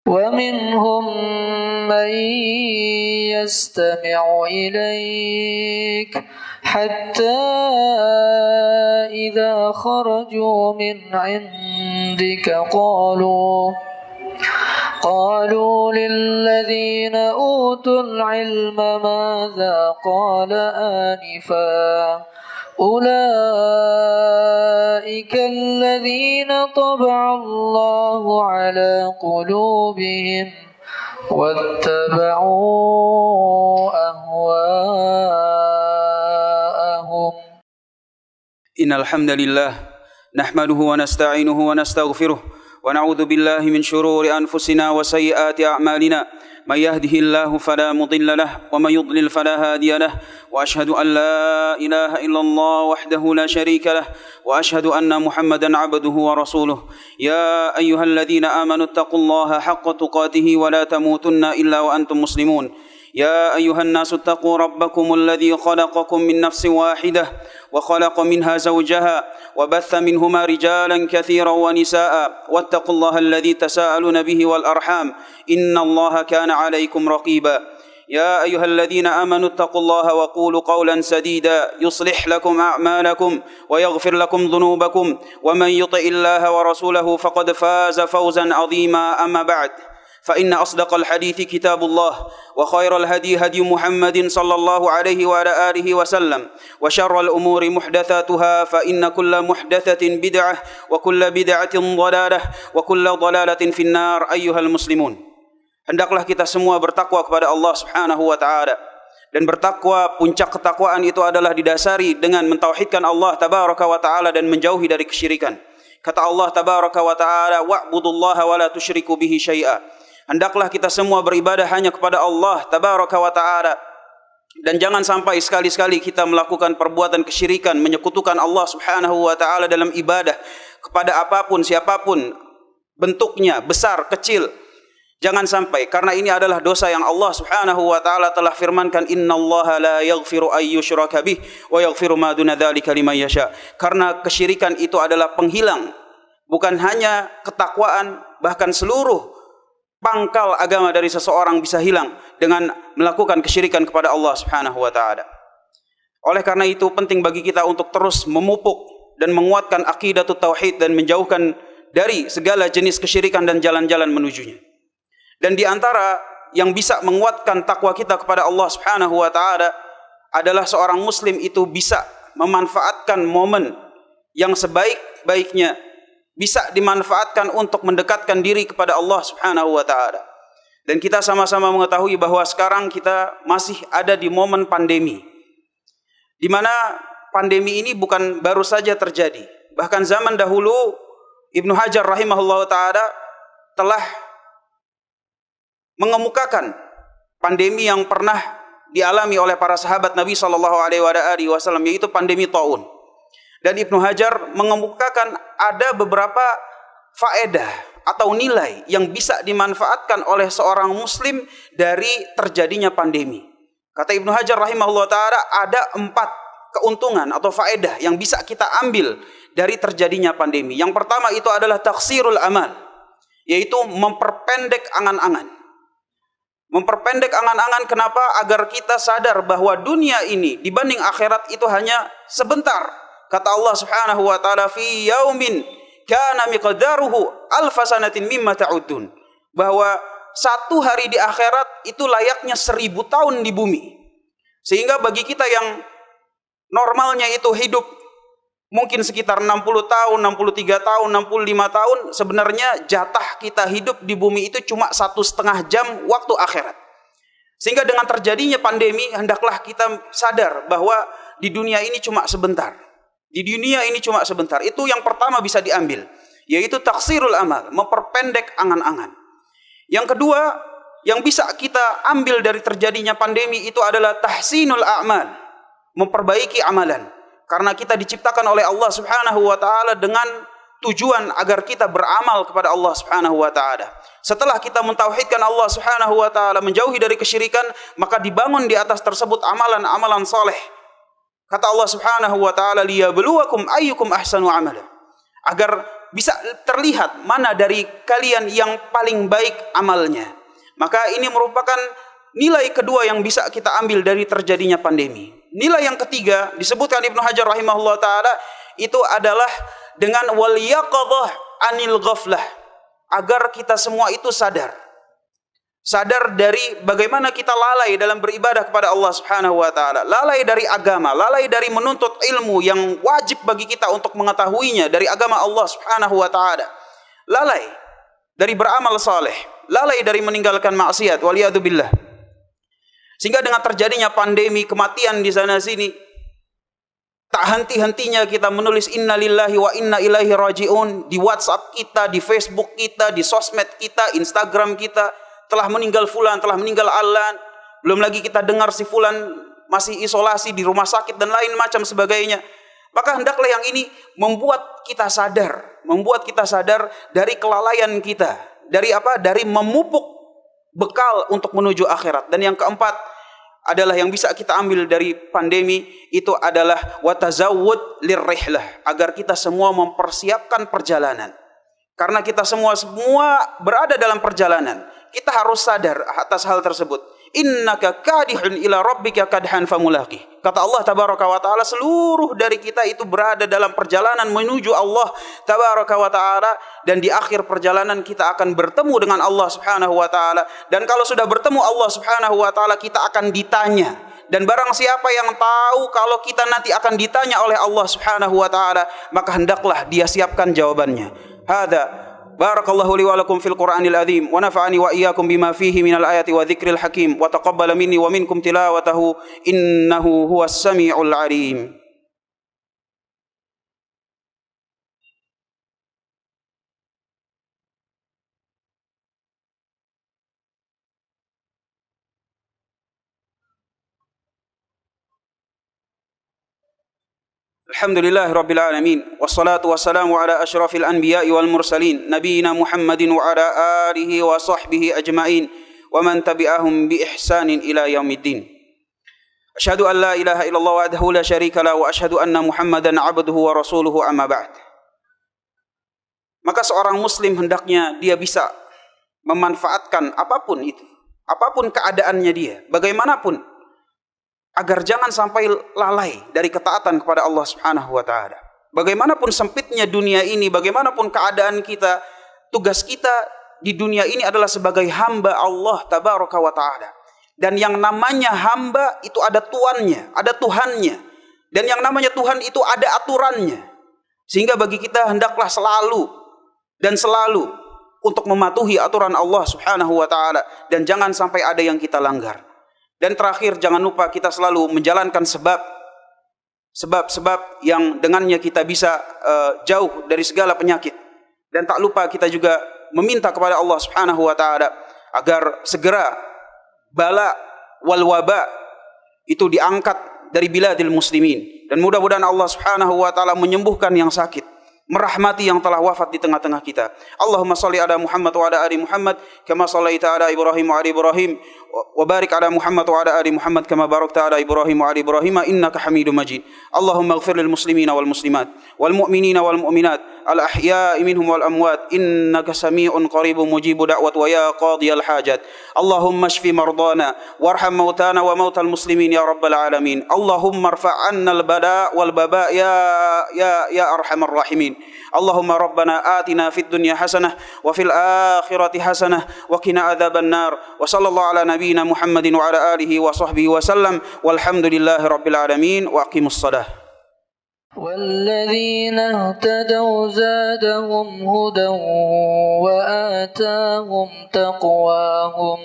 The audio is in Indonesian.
ومنهم من يستمع إليك حتى إذا خرجوا من عندك قالوا للذين أوتوا العلم ماذا قال آنفا أولئك الذين طبع الله على قلوبهم واتبعوا أهواءهم. إن الحمد لله نحمده ونستعينه ونستغفره ونعوذ بالله من شرور أنفسنا وسيئات أعمالنا من يهده الله فلا مضل له ومن يضلل فلا هادي له وأشهد أن لا إله إلا الله وحده لا شريك له وأشهد أن محمدا عبده ورسوله يا أيها الذين آمنوا اتقوا الله حق تقاته ولا تموتن إلا وأنتم مسلمون يا أيها الناس اتقوا ربكم الذي خلقكم من نفس واحدة وخلق منها زوجها وبث منهما رجالا كثيرا ونساء واتقوا الله الذي تساءلون به والأرحام إن الله كان عليكم رقيبا يا أيها الذين آمنوا اتقوا الله وقولوا قولا سديدا يصلح لكم أعمالكم ويغفر لكم ذنوبكم ومن يطع الله ورسوله فقد فاز فوزا عظيما أما بعد فإن أصدق الحديث كتاب الله وخير الهدي هدي محمد صلى الله عليه وعلى آله وسلم وشر الأمور محدثاتها فإن كل محدثة بدعة وكل بدعة ضلالة وكل ضلالة في النار أيها المسلمون. Hendaklah kita semua bertakwa kepada Allah Subhanahu wa taala. Dan bertakwa, puncak ketakwaan itu adalah didasari dengan mentauhidkan Allah tabaraka wa taala dan menjauhi dari kesyirikan. Kata Allah tabaraka wa taala, wa'budullaha wa la tusyriku bihi syai'a. Hendaklah kita semua beribadah hanya kepada Allah tabaraka wa ta'ala. Dan jangan sampai sekali-sekali kita melakukan perbuatan kesyirikan, menyekutukan Allah subhanahu wa ta'ala dalam ibadah kepada apapun, siapapun bentuknya, besar, kecil. Jangan sampai, karena ini adalah dosa yang Allah subhanahu wa ta'ala telah firmankan, innallaha la yaghfiru ayyushraka bih wa yaghfiru ma duna dzalika liman yasha. Karena kesyirikan itu adalah penghilang, bukan hanya ketakwaan, bahkan seluruh pangkal agama dari seseorang bisa hilang dengan melakukan kesyirikan kepada Allah Subhanahu wa taala. Oleh karena itu penting bagi kita untuk terus memupuk dan menguatkan aqidatut tauhid dan menjauhkan dari segala jenis kesyirikan dan jalan-jalan menujunya. Dan di antara yang bisa menguatkan takwa kita kepada Allah Subhanahu wa taala adalah seorang muslim itu bisa memanfaatkan momen yang sebaik-baiknya, bisa dimanfaatkan untuk mendekatkan diri kepada Allah Subhanahu wa taala. Dan kita sama-sama mengetahui bahwa sekarang kita masih ada di momen pandemi, di mana pandemi ini bukan baru saja terjadi. Bahkan zaman dahulu Ibnu Hajar rahimahullah taala telah mengemukakan pandemi yang pernah dialami oleh para sahabat Nabi sallallahu alaihi wasallam, yaitu pandemi taun. Dan Ibnu Hajar mengemukakan ada beberapa faedah atau nilai yang bisa dimanfaatkan oleh seorang muslim dari terjadinya pandemi. Kata Ibnu Hajar rahimahullah ta'ala, ada 4 keuntungan atau faedah yang bisa kita ambil dari terjadinya pandemi. Yang pertama itu adalah taksirul amal, yaitu memperpendek angan-angan. Memperpendek angan-angan kenapa? Agar kita sadar bahwa dunia ini dibanding akhirat itu hanya sebentar. Kata Allah Subhanahu wa taala, fi yaumin kana miqdaruhu alfasanatin mimma ta'udun, bahwa satu hari di akhirat itu layaknya 1000 tahun di bumi. Sehingga bagi kita yang normalnya itu hidup mungkin sekitar 60 tahun, 63 tahun, 65 tahun, sebenarnya jatah kita hidup di bumi itu cuma 1,5 jam waktu akhirat. Sehingga dengan terjadinya pandemi, hendaklah kita sadar bahwa di dunia ini cuma sebentar. Di dunia ini cuma sebentar. Itu yang pertama bisa diambil, yaitu taksirul amal, memperpendek angan-angan. Yang kedua, yang bisa kita ambil dari terjadinya pandemi itu adalah tahsinul a'mal, memperbaiki amalan. Karena kita diciptakan oleh Allah Subhanahu wa taala dengan tujuan agar kita beramal kepada Allah Subhanahu wa taala. Setelah kita mentauhidkan Allah Subhanahu wa taala, menjauhi dari kesyirikan, maka dibangun di atas tersebut amalan-amalan saleh. Kata Allah Subhanahu wa taala, liyabluwakum ayyukum ahsanu amala. Agar bisa terlihat mana dari kalian yang paling baik amalnya. Maka ini merupakan nilai kedua yang bisa kita ambil dari terjadinya pandemi. Nilai yang ketiga disebutkan Ibnu Hajar rahimahullah taala itu adalah dengan wal yaqadhah anil ghaflah, agar kita semua itu sadar dari bagaimana kita lalai dalam beribadah kepada Allah Subhanahu wa taala, lalai dari agama, lalai dari menuntut ilmu yang wajib bagi kita untuk mengetahuinya dari agama Allah Subhanahu wa taala, lalai dari beramal saleh, lalai dari meninggalkan maksiat, waliyadzubillah. Sehingga dengan terjadinya pandemi, kematian di sana sini, tak henti-hentinya kita menulis innalillahi wa inna ilaihi rajiun di WhatsApp kita, di Facebook kita, di sosmed kita, Instagram kita, telah meninggal fulan, telah meninggal alan. Belum lagi kita dengar si fulan masih isolasi di rumah sakit dan lain macam sebagainya. Maka hendaklah yang ini membuat kita sadar dari kelalaian kita, dari apa? Dari memupuk bekal untuk menuju akhirat. Dan yang keempat adalah yang bisa kita ambil dari pandemi itu adalah watazawwud lirrihlah, agar kita semua mempersiapkan perjalanan. Karena kita semua berada dalam perjalanan, kita harus sadar atas hal tersebut. Innaka kadihun ila rabbika kadhan famulaqih. Kata Allah tabaraka wa taala, seluruh dari kita itu berada dalam perjalanan menuju Allah tabaraka wa taala, dan di akhir perjalanan kita akan bertemu dengan Allah Subhanahu wa taala. Dan kalau sudah bertemu Allah Subhanahu wa taala, kita akan ditanya. Dan barang siapa yang tahu kalau kita nanti akan ditanya oleh Allah Subhanahu wa taala, maka hendaklah dia siapkan jawabannya. Hada barakallahu li wa lakum fil Qur'anil azim wa nafa'ani wa iyyakum bima fihi minal ayati wa dzikril hakim wa taqabbala minni wa minkum tilawatahu innahu huwas samiul alim. Alhamdulillah rabbil alamin, wassalatu wassalamu ala asyrafil anbiya'i wal mursalin nabiyina Muhammadin wa ala alihi wa sahbihi ajma'in wa man tabi'ahum bi ihsanin ila yaumiddin. Asyhadu an la ilaha illallah wahdahu la syarika lahu wa asyhadu anna Muhammadan 'abduhu wa rasuluhu amma ba'd. Maka seorang muslim hendaknya dia bisa memanfaatkan apapun itu, apapun keadaannya dia, bagaimanapun, agar jangan sampai lalai dari ketaatan kepada Allah Subhanahu wa taala. Bagaimanapun sempitnya dunia ini, bagaimanapun keadaan kita, tugas kita di dunia ini adalah sebagai hamba Allah tabaraka wa taala. Dan yang namanya hamba itu ada tuannya, ada Tuhannya. Dan yang namanya Tuhan itu ada aturannya. Sehingga bagi kita hendaklah selalu untuk mematuhi aturan Allah Subhanahu wa taala, dan jangan sampai ada yang kita langgar. Dan terakhir, jangan lupa kita selalu menjalankan sebab-sebab yang dengannya kita bisa jauh dari segala penyakit. Dan tak lupa kita juga meminta kepada Allah Subhanahu wa taala agar segera bala wal waba itu diangkat dari biladil muslimin, dan mudah-mudahan Allah Subhanahu wa taala menyembuhkan yang sakit, merahmati yang telah wafat di tengah-tengah kita. Allahumma salli ala Muhammad wa ala ali Muhammad kama sallaita ala Ibrahim wa ala Ibrahim wa barik ala Muhammad wa ala ali Muhammad kama barakta ala Ibrahim wa ala Ibrahim innaka Hamidum Majid. Allahumma ighfir lil muslimina wal muslimat wal mu'minina wal mu'minat al ahya'i minhum wal amwat innaka sami'un qaribun mujibu da'wat wa ya qadiyal hajat. Allahumma shfi mardana warham mautana wa mautal muslimin ya rabbal alamin. Allahumma irfa' 'anna al bala wal baba ya arhamar rahimin. Allahumma rabbana atina fid dunya hasanah wa fil akhirati hasanah wa qina adzaban nar. Wa sallallahu ala nabiyyina Muhammadin wa ala alihi wa sahbihi wa sallam walhamdulillahi rabbil alamin wa aqimus shalah. والذين اهتدوا زادهم هدى وآتاهم تقواهم